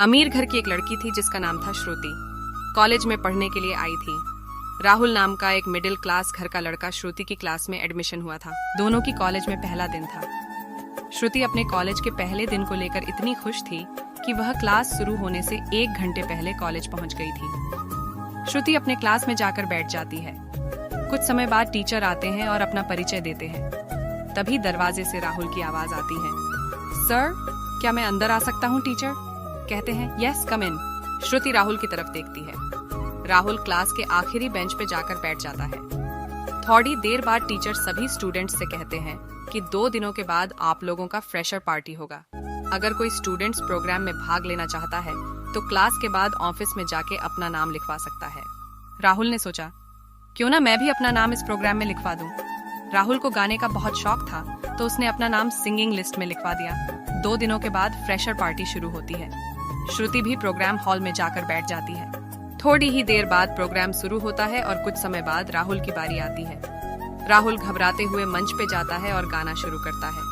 अमीर घर की एक लड़की थी जिसका नाम था श्रुति। कॉलेज में पढ़ने के लिए आई थी। राहुल नाम का एक मिडिल क्लास घर का लड़का श्रुति की क्लास में एडमिशन हुआ था। दोनों की कॉलेज में पहला दिन था। श्रुति अपने कॉलेज के पहले दिन को लेकर इतनी खुश थी कि वह क्लास शुरू होने से 1 घंटे पहले कॉलेज पहुंच गई थी। श्रुति अपने क्लास में जाकर बैठ जाती है। कुछ समय बाद टीचर आते हैं और अपना परिचय देते हैं। तभी दरवाजे से राहुल की आवाज आती है। सर, क्या मैं अंदर आ सकता हूँ टीचर? कहते हैं यस, कम इन। श्रुति राहुल की तरफ देखती है। राहुल क्लास के आखिरी बेंच पे जाकर बैठ जाता है। थोड़ी देर बाद टीचर सभी स्टूडेंट्स से कहते हैं कि 2 दिनों के बाद आप लोगों का फ्रेशर पार्टी होगा। अगर कोई स्टूडेंट्स प्रोग्राम में भाग लेना चाहता है तो क्लास के बाद ऑफिस में जाके अपना नाम लिखवा सकता है। राहुल ने सोचा, क्यों ना मैं भी अपना नाम इस प्रोग्राम में लिखवा दूं। राहुल को गाने का बहुत शौक था तो उसने अपना नाम सिंगिंग लिस्ट में लिखवा दिया। 2 दिनों के बाद फ्रेशर पार्टी शुरू होती है। श्रुति भी प्रोग्राम हॉल में जाकर बैठ जाती है। थोड़ी ही देर बाद प्रोग्राम शुरू होता है और कुछ समय बाद राहुल की बारी आती है। राहुल घबराते हुए मंच पे जाता है और गाना शुरू करता है।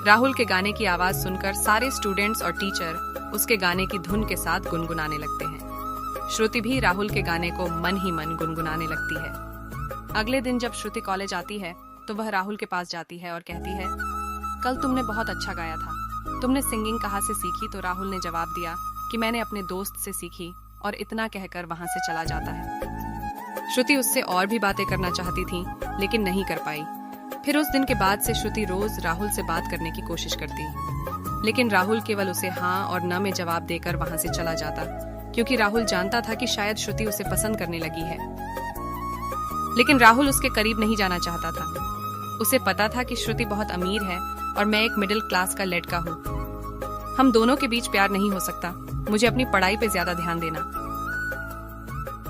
राहुल के गाने की आवाज सुनकर सारे स्टूडेंट्स और टीचर उसके गाने की धुन के साथ गुनगुनाने लगते हैं। श्रुति भी राहुल के गाने को मन ही मन गुनगुनाने लगती है। अगले दिन जब श्रुति कॉलेज आती है तो वह राहुल के पास जाती है और कहती है, कल तुमने बहुत अच्छा गाया था। तुमने सिंगिंग कहाँ से सीखी? तो राहुल ने जवाब दिया कि मैंने अपने दोस्त से सीखी, और इतना कहकर वहां से चला जाता है। श्रुति उससे और भी बातें करना चाहती थी लेकिन नहीं कर पाई। फिर उस दिन के बाद से श्रुति रोज राहुल से बात करने की कोशिश करती, लेकिन राहुल केवल उसे हाँ और न में जवाब देकर वहां से चला जाता, क्योंकि राहुल जानता था कि शायद श्रुति उसे पसंद करने लगी है। लेकिन राहुल उसके करीब नहीं जाना चाहता था। उसे पता था कि श्रुति बहुत अमीर है और मैं एक मिडिल क्लास का लड़का हूँ। हम दोनों के बीच प्यार नहीं हो सकता। मुझे अपनी पढ़ाई पे ज्यादा ध्यान देना।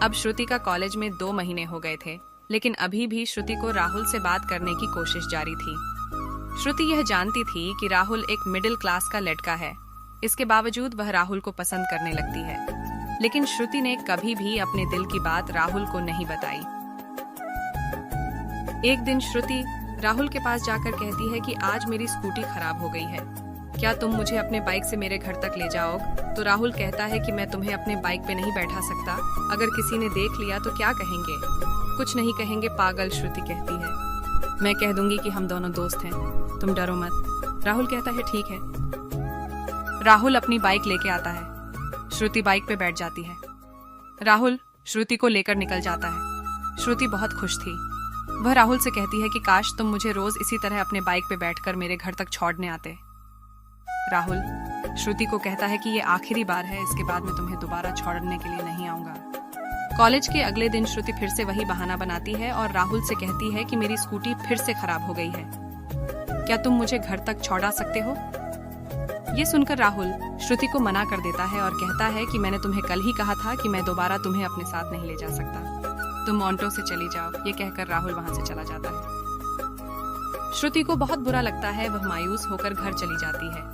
अब श्रुति का कॉलेज में 2 महीने हो गए थे, लेकिन अभी भी श्रुति को राहुल से बात करने की कोशिश जारी थी। श्रुति यह जानती थी कि राहुल एक मिडिल क्लास का लड़का है। इसके बावजूद वह राहुल को पसंद करने लगती है, लेकिन श्रुति ने कभी भी अपने दिल की बात राहुल को नहीं बताई। एक दिन श्रुति राहुल के पास जाकर कहती है कि आज मेरी स्कूटी खराब हो गई है, क्या तुम मुझे अपने बाइक से मेरे घर तक ले जाओगे? तो राहुल कहता है कि मैं तुम्हें अपने बाइक पे नहीं बैठा सकता। अगर किसी ने देख लिया तो क्या कहेंगे? कुछ नहीं कहेंगे पागल, श्रुति कहती है। मैं कह दूंगी कि हम दोनों दोस्त हैं, तुम डरो मत। राहुल कहता है ठीक है। राहुल अपनी बाइक लेके आता है। श्रुति बाइक पे बैठ जाती है। राहुल श्रुति को लेकर निकल जाता है। श्रुति बहुत खुश थी। वह राहुल से कहती है कि काश तुम मुझे रोज इसी तरह अपने बाइक पे बैठकर मेरे घर तक छोड़ने आते। राहुल श्रुति को कहता है कि ये आखिरी बार है, इसके बाद मैं तुम्हें दोबारा छोड़ने के लिए नहीं आऊंगा। कॉलेज के अगले दिन श्रुति फिर से वही बहाना बनाती है और राहुल से कहती है कि मेरी स्कूटी फिर से खराब हो गई है, क्या तुम मुझे घर तक छोड़ा सकते हो? ये सुनकर राहुल श्रुति को मना कर देता है और कहता है कि मैंने तुम्हें कल ही कहा था कि मैं दोबारा तुम्हें अपने साथ नहीं ले जा सकता, तुम ऑटो से चली जाओ। ये कहकर राहुल वहां से चला जाता है। श्रुति को बहुत बुरा लगता है। वह मायूस होकर घर चली जाती है।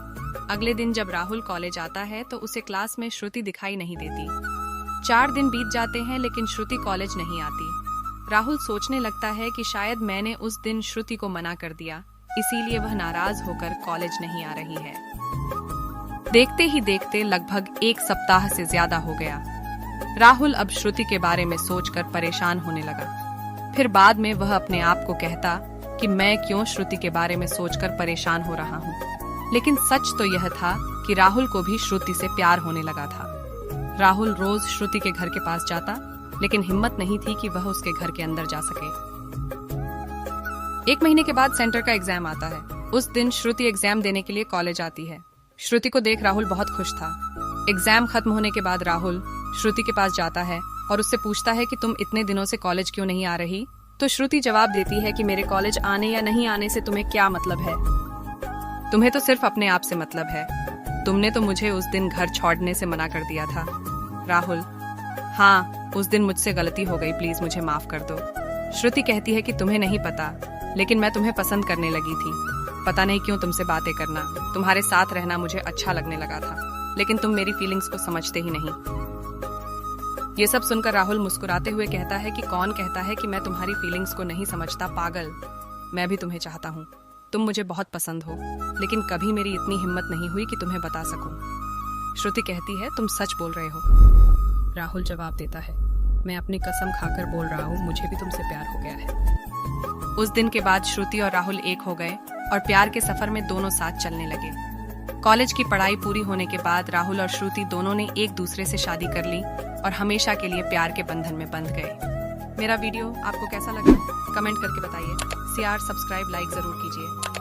अगले दिन जब राहुल कॉलेज आता है तो उसे क्लास में श्रुति दिखाई नहीं देती। 4 दिन बीत जाते हैं लेकिन श्रुति कॉलेज नहीं आती। राहुल सोचने लगता है कि शायद मैंने उस दिन श्रुति को मना कर दिया, इसीलिए वह नाराज होकर कॉलेज नहीं आ रही है। देखते ही देखते लगभग 1 सप्ताह से ज्यादा हो गया। राहुल अब श्रुति के बारे में सोचकर परेशान होने लगा। फिर बाद में वह अपने आप को कहता कि मैं क्यों श्रुति के बारे में सोचकर परेशान हो रहा हूँ। लेकिन सच तो यह था कि राहुल को भी श्रुति से प्यार होने लगा था। राहुल रोज श्रुति के घर के पास जाता, लेकिन हिम्मत नहीं थी कि वह उसके घर के अंदर जा सके। 1 महीने के बाद सेंटर का एग्जाम आता है। उस दिन श्रुति एग्जाम देने के लिए कॉलेज आती है। श्रुति को देख राहुल बहुत खुश था। एग्जाम खत्म होने के बाद राहुल श्रुति के पास जाता है और उससे पूछता है कि तुम इतने दिनों से कॉलेज क्यों नहीं आ रही? तो श्रुति जवाब देती है कि मेरे कॉलेज आने या नहीं आने से तुम्हें क्या मतलब है? तुम्हें तो सिर्फ अपने आप से मतलब है। तुमने तो मुझे उस दिन घर छोड़ने से मना कर दिया था। राहुल, हाँ, उस दिन मुझसे गलती हो गई, प्लीज मुझे माफ कर दो। श्रुति कहती है कि तुम्हें नहीं पता, लेकिन मैं तुम्हें पसंद करने लगी थी। पता नहीं क्यों तुमसे बातें करना, तुम्हारे साथ रहना मुझे अच्छा लगने लगा था, लेकिन तुम मेरी फीलिंग्स को समझते ही नहीं। ये सब सुनकर राहुल मुस्कुराते हुए कहता है कि कौन कहता है कि मैं तुम्हारी फीलिंग्स को नहीं समझता, पागल। मैं भी तुम्हें चाहता हूँ, तुम मुझे बहुत पसंद हो, लेकिन कभी मेरी इतनी हिम्मत नहीं हुई कि तुम्हें बता सकूं। श्रुति कहती है, तुम सच बोल रहे हो। राहुल जवाब देता है, मैं अपनी कसम खाकर बोल रहा हूँ, मुझे भी तुमसे प्यार हो गया है। उस दिन के बाद श्रुति और राहुल एक हो गए और प्यार के सफर में दोनों साथ चलने लगे। कॉलेज की पढ़ाई पूरी होने के बाद राहुल और श्रुति दोनों ने एक दूसरे से शादी कर ली और हमेशा के लिए प्यार के बंधन में बंध गए। मेरा वीडियो आपको कैसा लगा कमेंट करके बताइए। CR सब्सक्राइब लाइक जरूर कीजिए।